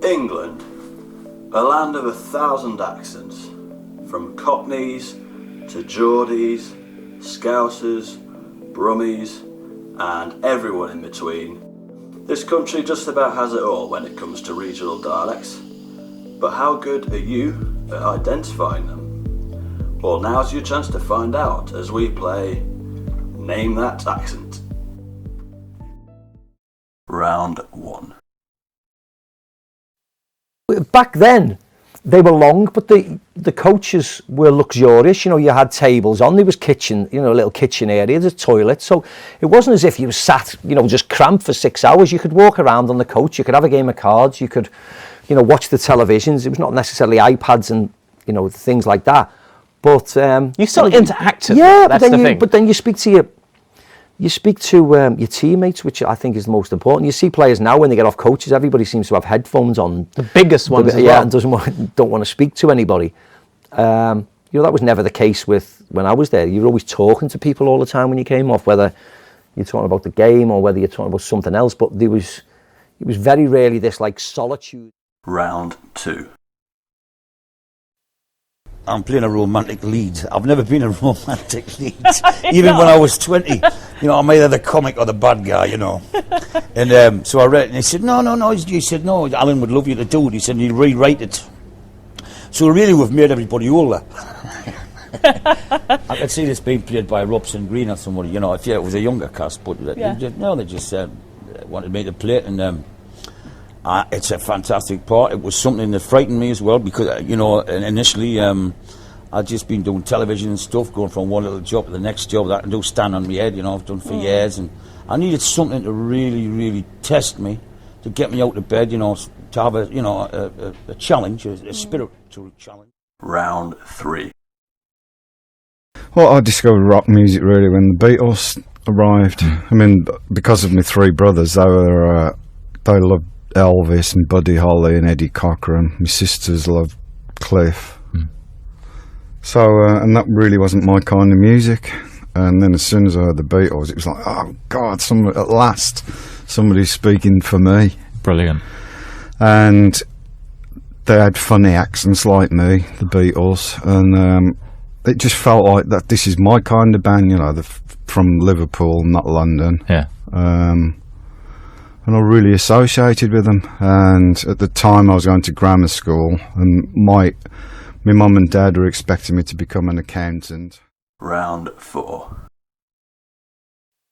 England, a land of 1,000 accents, from Cockneys to Geordies, Scousers, Brummies, and everyone in between. This country just about has it all when it comes to regional dialects. But how good are you at identifying them? Well, now's your chance to find out as we play Name That Accent. Round 1. Back then, they were long, but the coaches were luxurious. You know, you had tables on, there was kitchen, you know, a little kitchen area, there's a toilet. So it wasn't as if you were sat, you know, just cramped for 6 hours. You could walk around on the coach, you could have a game of cards, you could, you know, watch the televisions. It was not necessarily iPads and, you know, things like that. But you still interacted. Yeah, that's the thing. But then you speak to your teammates, which I think is the most important. You see players now when they get off coaches, everybody seems to have headphones on. The biggest ones as well. And don't want to speak to anybody. You know, that was never the case when I was there. You were always talking to people all the time when you came off, whether you're talking about the game or whether you're talking about something else. But it was very rarely this like solitude. Round 2. I'm playing a romantic lead. I've never been a romantic lead. Even when I was 20. You know, I'm either the comic or the bad guy, you know. And so I read it and he said, no. He said, no, Alan would love you to do it. He said, he'd rewrite it. So really we've made everybody older. I could see this being played by Robson Green or somebody, you know, if it was a younger cast. But they just wanted me to play it. And it's a fantastic part. It was something that frightened me as well because, you know, initially I'd just been doing television and stuff, going from one little job to the next job that I can do stand on my head, you know, I've done for years. And I needed something to really, really test me, to get me out of bed, you know, to have a challenge, a spiritual challenge. Round 3. Well, I discovered rock music really when the Beatles arrived. I mean, because of my 3 brothers, they loved Elvis and Buddy Holly and Eddie Cochran. My sisters loved Cliff. So, and that really wasn't my kind of music. And then as soon as I heard the Beatles, it was like, oh God, at last somebody's speaking for me. Brilliant. And they had funny accents like me, the Beatles, and it just felt like that this is my kind of band, you know, from Liverpool, not London. Yeah. And I really associated with them. And at the time I was going to grammar school, and my mum and dad were expecting me to become an accountant. Round 4.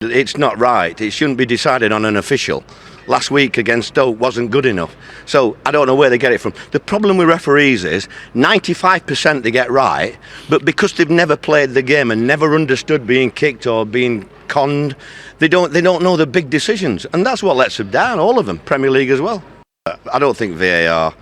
It's not right. It shouldn't be decided on an official. Last week against Stoke wasn't good enough. So I don't know where they get it from. The problem with referees is 95% they get right, but because they've never played the game and never understood being kicked or being conned, they don't know the big decisions. And that's what lets them down, all of them, Premier League as well. I don't think VAR.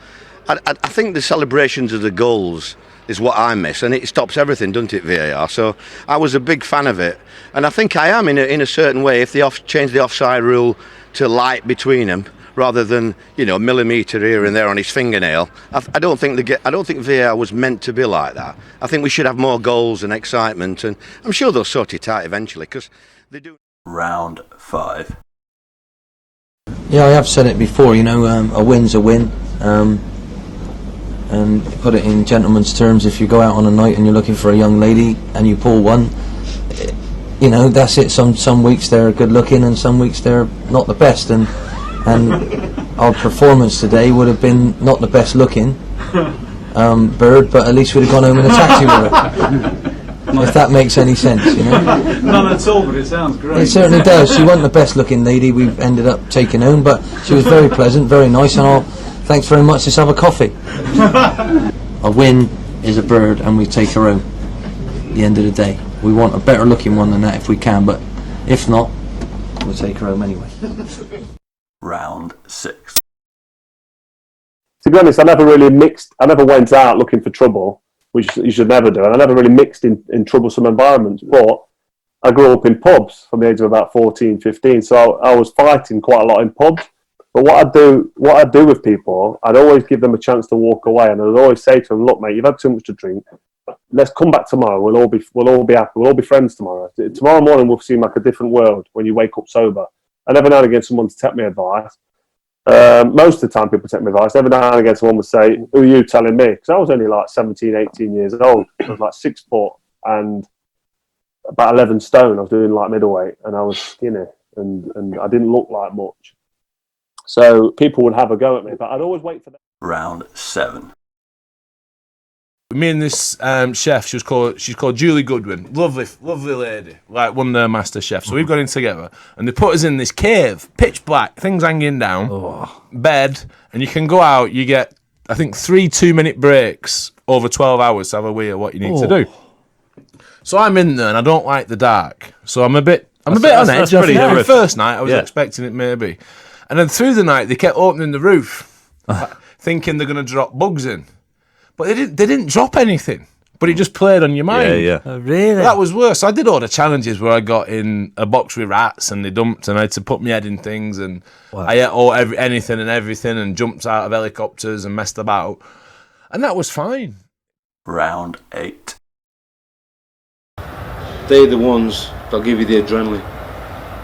I think the celebrations of the goals is what I miss, and it stops everything, doesn't it, VAR? So I was a big fan of it, and I think I am in a certain way if they change the offside rule to light between them rather than, you know, millimetre here and there on his fingernail. I don't think VAR was meant to be like that. I think we should have more goals and excitement, and I'm sure they'll sort it out eventually because they do. Round 5. Yeah, I have said it before, you know, a win's a win. And put it in gentleman's terms, if you go out on a night and you're looking for a young lady and you pull one, you know, that's it. Some weeks they're good looking and some weeks they're not the best, and our performance today would have been not the best looking bird, but at least we'd have gone home in a taxi with her. If that makes any sense, you know. None at all, but it sounds great. It certainly does. She wasn't the best looking lady we've ended up taking home, but she was very pleasant, very nice, and thanks very much, let's have a coffee. A win is a bird and we take her home at the end of the day. We want a better looking one than that if we can, but if not, we'll take her home anyway. Round 6. To be honest, I never went out looking for trouble, which you should never do, and I never really mixed in troublesome environments, but I grew up in pubs from the age of about 14, 15, so I was fighting quite a lot in pubs. But what I do with people, I'd always give them a chance to walk away, and I'd always say to them, "Look, mate, you've had too much to drink. Let's come back tomorrow. We'll all be happy. We'll all be friends tomorrow. Tomorrow morning, we'll seem like a different world when you wake up sober." And every now and again, someone to take me advice, Most of the time people take my advice. Every now and again someone would say, who are you telling me? Because I was only like 17, 18 years old. I was like 6 foot and about 11 stone. I was doing like middleweight and I was skinny and I didn't look like much. So people would have a go at me, but I'd always wait for them. Round 7. Me and this chef, she's called Julie Goodwin, lovely lady, like one of their master chefs. So we've got in together, and they put us in this cave, pitch black, things hanging down, bed, and you can go out. You get, I think, 3 2-minute breaks over 12 hours to have a wee at what you need to do. So I'm in there, and I don't like the dark, so I'm a bit on edge. The first night I was expecting it maybe, and then through the night they kept opening the roof, thinking they're going to drop bugs in. But they didn't drop anything. But it just played on your mind. Yeah. Oh, really? That was worse. I did all the challenges where I got in a box with rats and they dumped and I had to put my head in things and I ate anything and everything and jumped out of helicopters and messed about. And that was fine. Round 8. They're the ones that give you the adrenaline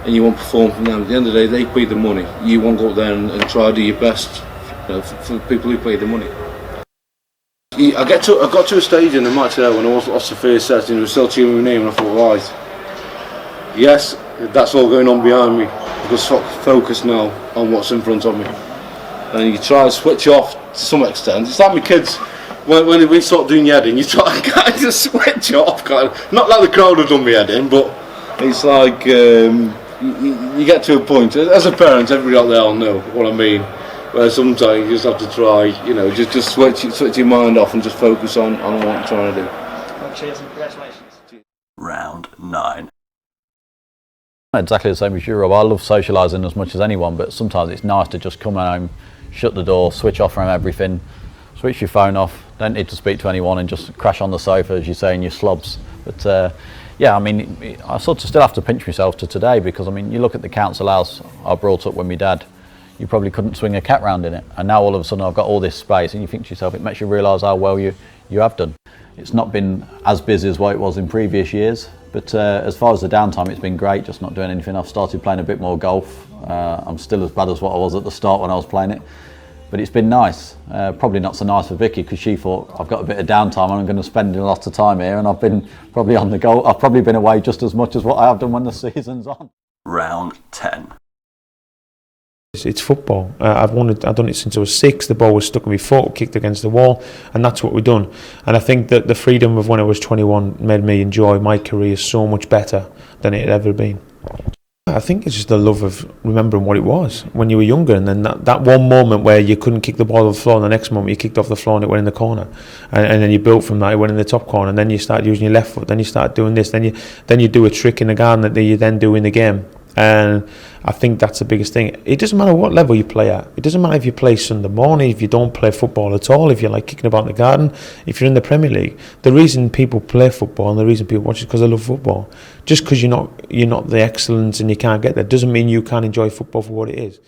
and you want to perform from them. At the end of the day, they pay the money. You want to go up there and try to do your best, for the people who pay the money. I got to a stage in the match there when I was off the first set and they were still cheering my name and I thought, right, yes, that's all going on behind me. I've got to focus now on what's in front of me. And you try to switch off to some extent. It's like my kids, when we start doing your heading, you try to kind of switch off. Not like the crowd have done my heading, but it's like you get to a point, as a parent, everybody out there will know what I mean. Where sometimes you just have to try, just switch your mind off and just focus on what you're trying to do. Cheers and congratulations. Round 9. Exactly the same as you, Rob. I love socialising as much as anyone, but sometimes it's nice to just come home, shut the door, switch off from everything, switch your phone off, don't need to speak to anyone and just crash on the sofa, as you say, in your slobs. But yeah, I mean, I sort of still have to pinch myself to today because, I mean, you look at the council house I brought up with my dad, you probably couldn't swing a cat round in it. And now all of a sudden I've got all this space and you think to yourself, it makes you realise how well you have done. It's not been as busy as what it was in previous years, but as far as the downtime, it's been great, just not doing anything. I've started playing a bit more golf. I'm still as bad as what I was at the start when I was playing it, but it's been nice. Probably not so nice for Vicky because she thought I've got a bit of downtime and I'm going to spend a lot of time here, and I've been probably on the go. I've probably been away just as much as what I have done when the season's on. Round 10. It's football. I've done it since I was 6. The ball was stuck in my foot, kicked against the wall, and that's what we've done. And I think that the freedom of when I was 21 made me enjoy my career so much better than it had ever been. I think it's just the love of remembering what it was when you were younger, and then that one moment where you couldn't kick the ball off the floor, and the next moment you kicked off the floor and it went in the corner, and then you built from that, it went in the top corner, and then you started using your left foot, then you started doing this, then you do a trick in the garden that you then do in the game. And I think that's the biggest thing. It doesn't matter what level you play at. It doesn't matter if you play Sunday morning, if you don't play football at all, if you're like kicking about in the garden, if you're in the Premier League. The reason people play football and the reason people watch is because they love football. Just because you're not the excellence and you can't get there doesn't mean you can't enjoy football for what it is.